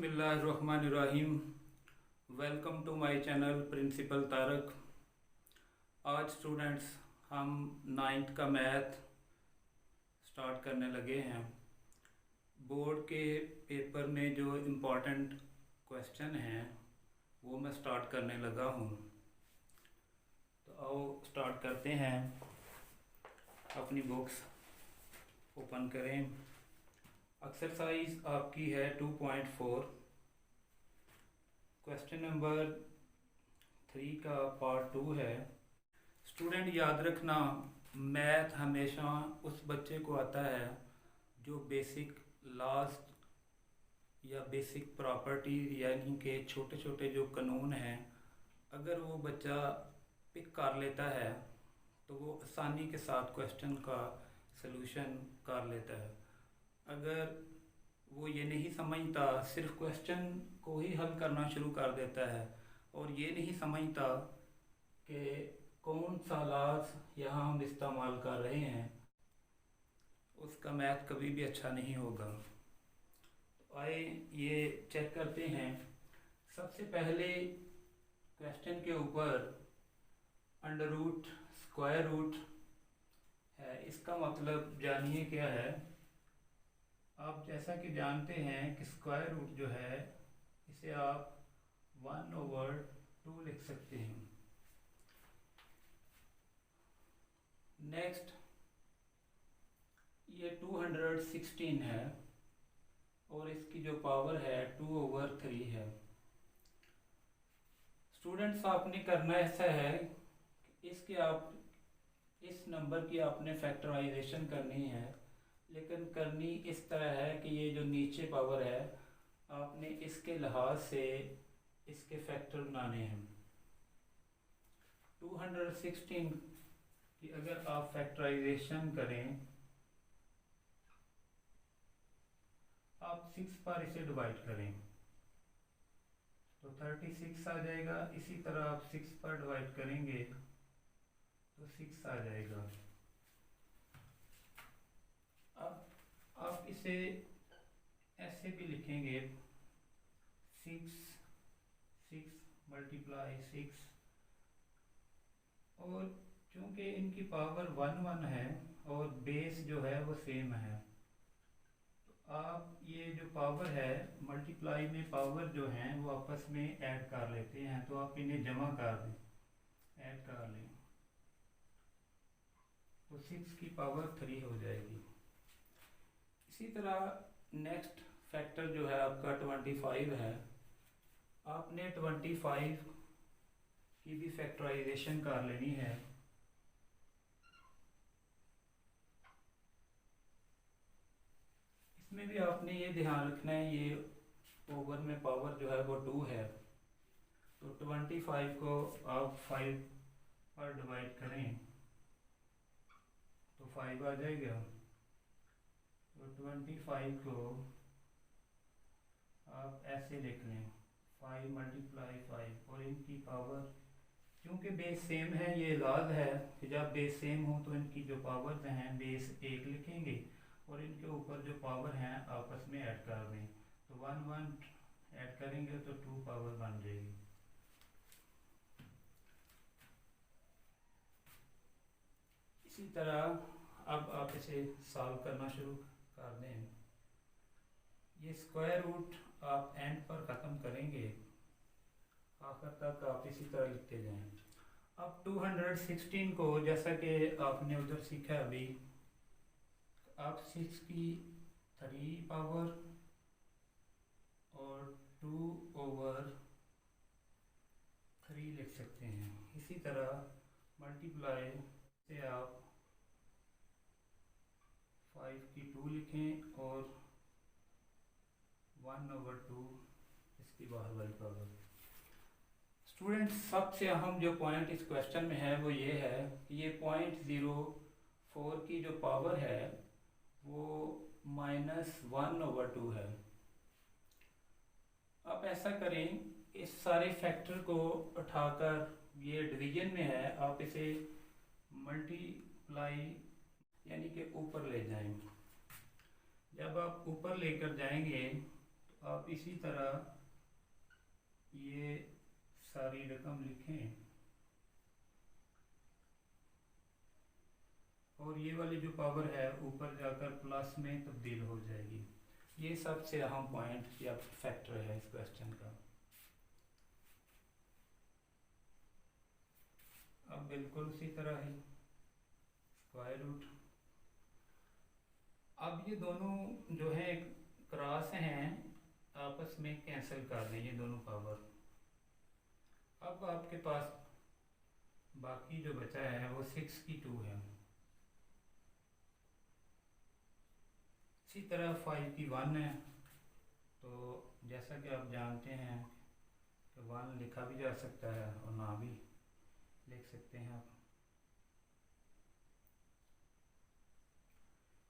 बिस्मिल्लाहिर्रहमानिर्रहीम। Welcome to my channel principal Tarak. आज students हम नाइन्थ का मैथ स्टार्ट करने लगे हैं। बोर्ड के पेपर में जो इम्पोर्टेंट क्वेश्चन हैं वो मैं स्टार्ट करने लगा हूँ। तो आओ स्टार्ट करते हैं। अपनी बुक्स ओपन करें। एक्सरसाइज आपकी है 2.4। क्वेश्चन नंबर 3 का पार्ट 2 है। स्टूडेंट याद रखना, मैथ हमेशा उस बच्चे को आता है जो बेसिक लॉज या बेसिक प्रॉपर्टी यानी कि छोटे छोटे जो कानून हैं, अगर वो बच्चा पिक कर लेता है तो वो आसानी के साथ क्वेश्चन का सलूशन कर लेता है। अगर वो ये नहीं समझता, सिर्फ क्वेश्चन को ही हल करना शुरू कर देता है और ये नहीं समझता कि कौन सा लॉज यहाँ हम इस्तेमाल कर रहे हैं, उसका मैथ कभी भी अच्छा नहीं होगा। तो आए ये चेक करते हैं। सबसे पहले क्वेश्चन के ऊपर अंडर रूट स्क्वायर रूट है। इसका मतलब जानिए क्या है। आप जैसा कि जानते हैं कि स्क्वायर रूट जो है इसे आप 1/2 लिख सकते हैं। नेक्स्ट, ये 216 है और इसकी जो पावर है 2/3 है। स्टूडेंट्स, आपने करना ऐसा है कि इसके आप इस नंबर की आपने फैक्टराइजेशन करनी है, लेकिन करनी इस तरह है कि ये जो नीचे पावर है आपने इसके लिहाज से इसके फैक्टर बनाने हैं। 216 की अगर आप फैक्टराइजेशन करें, आप 6 पर इसे डिवाइड करें तो 36 आ जाएगा। इसी तरह आप 6 पर डिवाइड करेंगे तो 6 आ जाएगा। अब आप इसे ऐसे भी लिखेंगे 6 6 मल्टीप्लाई 6, और चूंकि इनकी पावर 1 है और बेस जो है वो सेम है, तो आप ये जो पावर है मल्टीप्लाई में पावर जो हैं वो आपस में ऐड कर लेते हैं। तो आप इन्हें जमा कर दें, ऐड कर लें तो 6 की पावर 3 हो जाएगी। इसी तरह नेक्स्ट फैक्टर जो है आपका 25 है। आपने 25 की भी फैक्टराइजेशन कर लेनी है। इसमें भी आपने ये ध्यान रखना है, ये ओवर में पावर जो है वो 2 है, तो 25 को आप 5 पर डिवाइड करें तो 5 आ जाएगा। तो 25 को आप ऐसे लिख लें 5 मल्टीप्लाई 5, और इनकी पावर क्योंकि बेस सेम है, ये लाज है कि जब बेस सेम हो तो इनकी जो पावर्स हैं बेस 1 लिखेंगे और इनके ऊपर जो पावर हैं आपस में ऐड कर दें। तो 1 1 ऐड करेंगे तो 2 पावर बन जाएगी। इसी तरह अब आप इसे सॉल्व करना शुरू कर दें। ये स्क्वायर रूट आप एंड पर ख़त्म करेंगे, आखिर तक आप इसी तरह लिखते जाएं। अब 216 को जैसा कि आपने उधर सीखा अभी, आप 6 की 3 पावर और 2/3 लिख सकते हैं। इसी तरह मल्टीप्लाई से आप 5 की 2 लिखें और 1/2 इसकी बाहर वाली पावर। स्टूडेंट्स, सबसे अहम जो पॉइंट इस क्वेश्चन में है वो ये है कि ये 0.04 की जो पावर है वो -1/2 है। आप ऐसा करें, इस सारे फैक्टर को उठाकर, ये डिवीजन में है, आप इसे मल्टीप्लाई यानी कि ऊपर ले जाएं। जब आप ऊपर लेकर जाएंगे आप इसी तरह ये सारी रकम लिखें और ये वाली जो पावर है ऊपर जाकर प्लस में तब्दील हो जाएगी। ये सबसे अहम पॉइंट या फैक्टर है इस क्वेश्चन का। अब बिल्कुल उसी तरह ही स्क्वायर रूट, अब ये दोनों जो है क्रॉस हैं आपस में कैंसिल कर दें ये दोनों पावर। अब आपके पास बाकी जो बचा है वो 6 की 2 है। इसी तरह 5 की 1 है। तो जैसा कि आप जानते हैं कि 1 लिखा भी जा सकता है और ना भी लिख सकते हैं आप।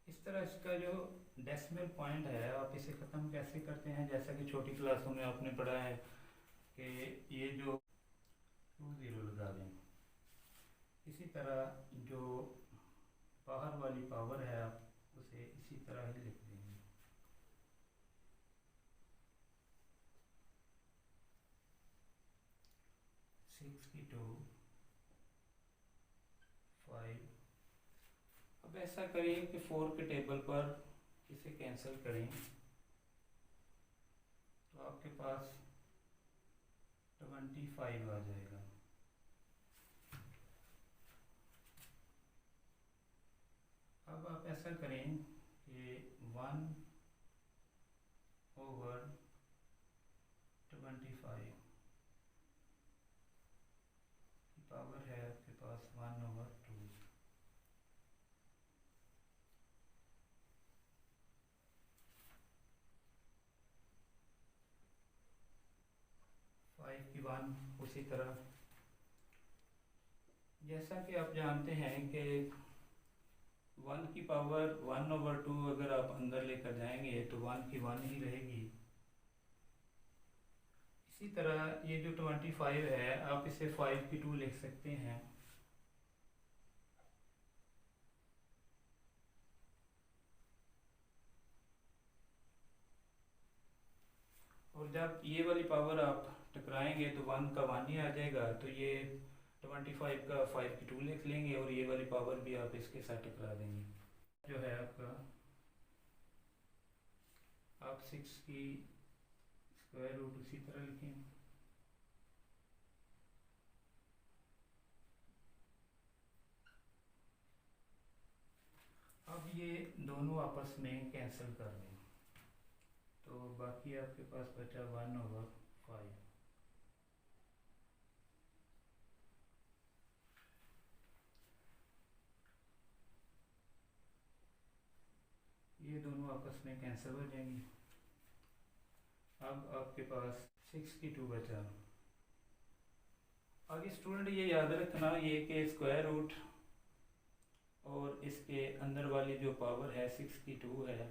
इस तरह इसका जो डेसिमल पॉइंट है आप इसे ख़त्म कैसे करते हैं, जैसा कि छोटी क्लासों में आपने पढ़ा है कि ये जो 2 0 लगा दें। इसी तरह जो बाहर वाली पावर है आप उसे इसी तरह ही लिख देंगे। सिक्स की 2 5। अब ऐसा करें कि 4 के टेबल पर इसे कैंसिल करें तो आपके पास 25 आ जाएगा। अब आप ऐसा करें कि 1/25 की पावर है आपके पास 1/2। 5 की 1 उसी तरह, जैसा कि आप जानते हैं कि 1 की पावर 1/2 अगर आप अंदर लेकर जाएंगे तो 1 की 1 ही रहेगी। इसी तरह ये जो 25 है आप इसे 5 की 2 लिख सकते हैं। और जब ये वाली पावर आप टकराएंगे तो 1 का 1 ही आ जाएगा, तो ये 25 का 5 की 2 लिख लेंगे और ये वाली पावर भी आप इसके साथ टकरा देंगे। जो है आपका आप 6 की स्क्वायर रूट उसी तरह लिखें। अब ये दोनों आपस में कैंसिल कर दें तो बाकी आपके पास बचा 1/5। ये दोनों आपस में कैंसिल हो जाएंगी। अब आपके पास 6 की 2 बचा। आगे स्टूडेंट ये याद रखना ये कि स्क्वायर रूट और इसके अंदर वाली जो पावर है 6 की 2 है,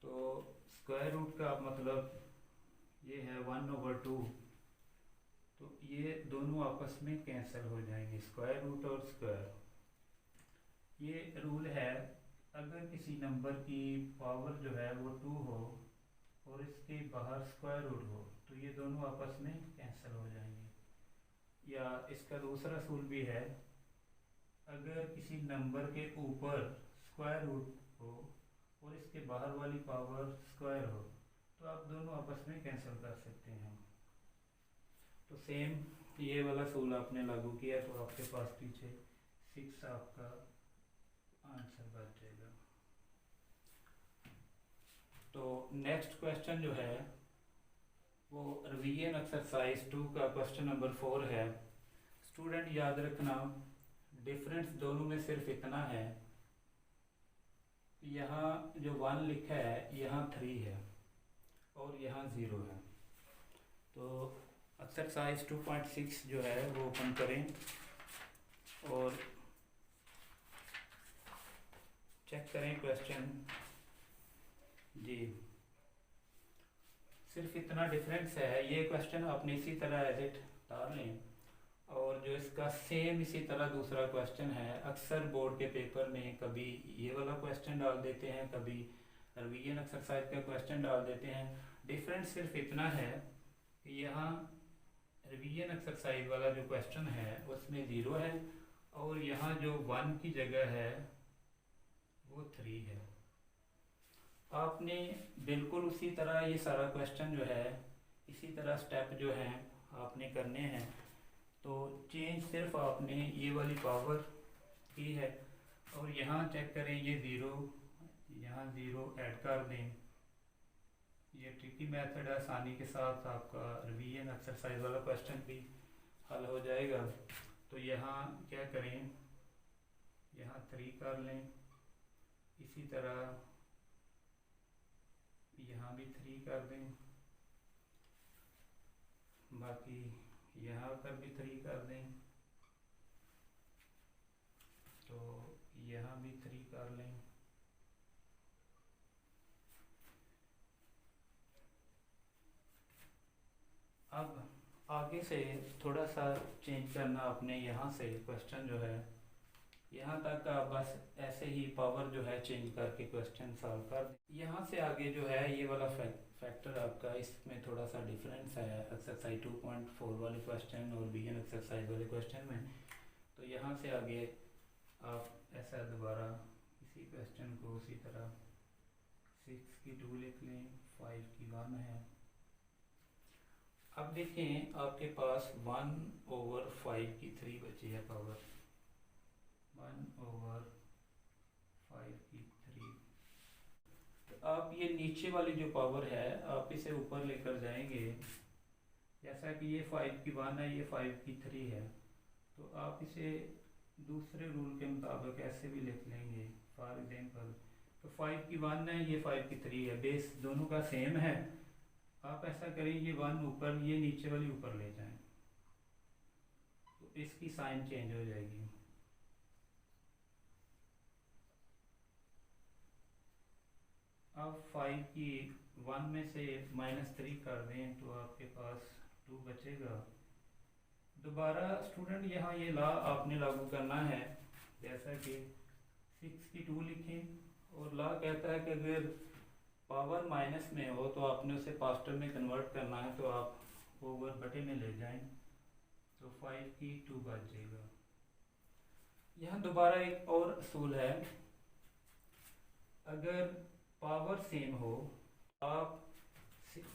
तो स्क्वायर रूट का मतलब ये है 1/2, तो ये दोनों आपस में कैंसिल हो जाएंगे स्क्वायर रूट और स्क्वायर। ये रूल है अगर किसी नंबर की पावर जो है वो 2 हो और इसके बाहर स्क्वायर रूट हो तो ये दोनों आपस में कैंसिल हो जाएंगे। या इसका दूसरा रूल भी है अगर किसी नंबर के ऊपर स्क्वायर रूट हो और इसके बाहर वाली पावर स्क्वायर हो तो आप दोनों आपस में कैंसिल कर सकते हैं। तो सेम ये वाला रूल आपने लागू किया तो आपके पास पीछे 6 आपका आंसर बच जाएगा। तो नेक्स्ट क्वेश्चन जो है वो रिवीजन एक्सरसाइज 2 का क्वेश्चन नंबर 4 है। स्टूडेंट याद रखना डिफरेंस दोनों में सिर्फ इतना है, यहाँ जो 1 लिखा है यहाँ 3 है और यहाँ 0 है। तो एक्सरसाइज 2.6 जो है वो ओपन करें और चेक करें क्वेश्चन। जी सिर्फ इतना डिफरेंस है, ये क्वेश्चन आपने इसी तरह एज इट डाल लें और जो इसका सेम इसी तरह दूसरा क्वेश्चन है। अक्सर बोर्ड के पेपर में कभी ये वाला क्वेश्चन डाल देते हैं, कभी रिवीजन एक्सरसाइज का क्वेश्चन डाल देते हैं। डिफरेंस सिर्फ इतना है कि यहाँ रिवीजन एक्सरसाइज वाला जो क्वेश्चन है उसमें 0 है और यहाँ जो 1 की जगह है वो 3 है। आपने बिल्कुल उसी तरह ये सारा क्वेश्चन जो है इसी तरह स्टेप जो हैं आपने करने हैं। तो चेंज सिर्फ आपने ये वाली पावर की है और यहाँ चेक करें ये 0, यहाँ 0 ऐड कर दें। ये ट्रिकी मेथड है, आसानी के साथ आपका रिवीजन एक्सरसाइज वाला क्वेश्चन भी हल हो जाएगा। तो यहाँ क्या करें, यहाँ 3 कर लें, इसी तरह यहाँ भी 3 कर दें, बाकी यहाँ पर भी 3 कर दें, तो यहाँ भी 3 कर लें। अब आगे से थोड़ा सा चेंज करना आपने, यहाँ से क्वेश्चन जो है यहाँ तक आप बस ऐसे ही पावर जो है चेंज करके क्वेश्चन सॉल्व कर दें। यहाँ से आगे जो है ये वाला फैक्टर आपका, इसमें थोड़ा सा डिफरेंस है एक्सरसाइज 2.4 वाले क्वेश्चन और बीएन एक्सरसाइज वाले क्वेश्चन में। तो यहाँ से आगे आप ऐसा दोबारा इसी क्वेश्चन को उसी तरह 6 की 2 लिख लें, 5 की 1 है। अब देखें आपके पास 1/5 की 3 बची है पावर, 1/5 की 3। तो आप ये नीचे वाली जो पावर है आप इसे ऊपर लेकर जाएंगे, जैसा कि ये 5 की 1 है, ये 5 की 3 है, तो आप इसे दूसरे रूल के मुताबिक ऐसे भी लिख लेंगे। फॉर एग्जांपल तो 5 की 1 है, ये 5 की 3 है, बेस दोनों का सेम है। आप ऐसा करें, ये 1 ऊपर, ये नीचे वाली ऊपर ले जाएं, तो इसकी साइन चेंज हो जाएगी। अब 5 की 1 में से -3 कर दें तो आपके पास 2 बचेगा। दोबारा स्टूडेंट यहाँ ये लॉ आपने लागू करना है, जैसा कि 6 की 2 लिखें और लॉ कहता है कि अगर पावर माइनस में हो तो आपने उसे पॉजिटिव में कन्वर्ट करना है, तो आप ओवर बटे में ले जाएं, तो 5 की 2 बच जाएगा। यहाँ दोबारा एक और असूल है, अगर पावर सेम हो आप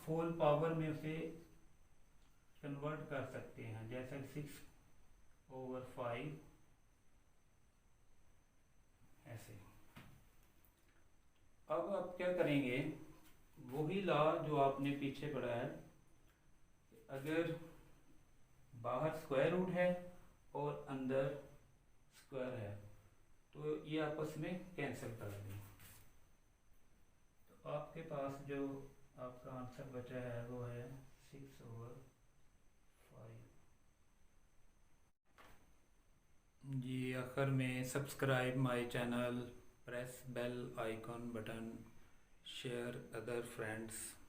होल पावर में उसे कन्वर्ट कर सकते हैं, जैसा 6/5 ऐसे। अब आप क्या करेंगे, वही लॉ जो आपने पीछे पढ़ा है, अगर बाहर स्क्वायर रूट है और अंदर स्क्वायर है तो ये आपस में कैंसिल कर दें, तो आपके पास जो आपका आंसर बचा है वो है 6/5। जी आखिर में subscribe my channel, press bell icon button, share other friends.